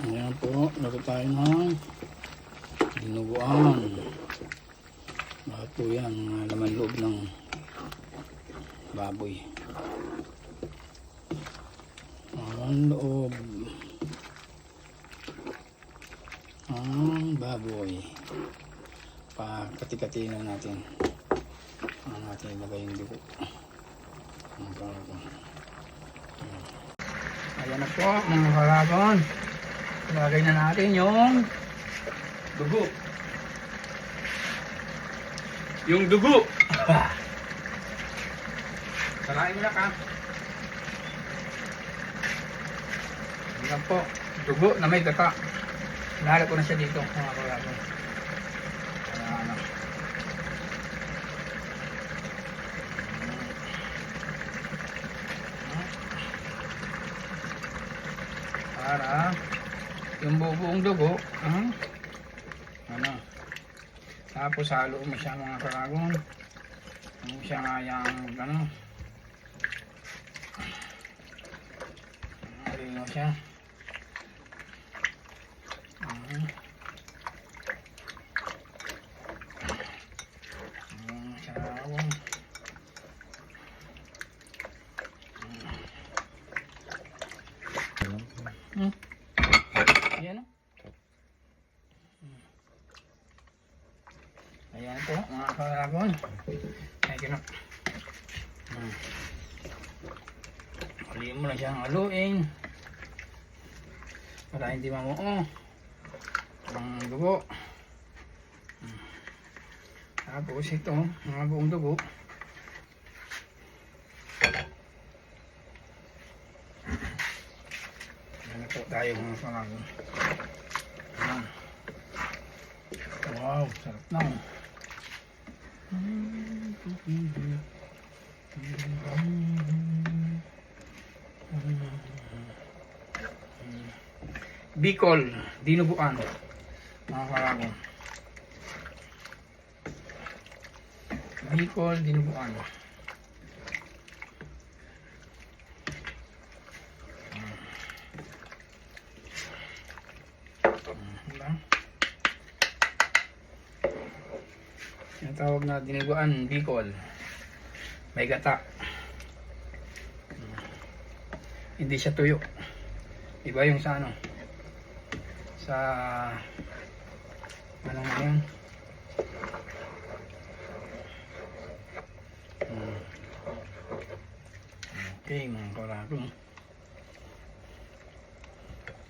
Ayan po, laro tayo ng dinuguan. Lahat po yan, mga laman loob ng baboy. Laman loob ang baboy. Pakati-kati na natin. Ang natin ilagay yung dugo. Ayan na po mga kalaban. Ilagay na natin yung dugo. Yung dugo. Salain mo na ka. Ayan po. Dugo na may gata. Nahalap ko na siya dito mga kalaban. Ayan. Para yung buong dugo, ano, tapos halo mo siya mga karagon, ano siya nga yung, ano, halino siya, karagon, ayan o. Ayan po mga karagon. Ay kinok. Haliin mo na siyang haluin para hindi mamuo ang dugo. Tapos ito, mga buong dugo. Ayan po tayo mga karagon. Wow, sarap na. Bicol, dinuguan. Mga karagon. Bicol, dinuguan. Yung tawag na dinuguan, Bicol. May gata. Hindi siya tuyo. Iba yung sa ano? Sa ano nga yan? Okay mga karagon.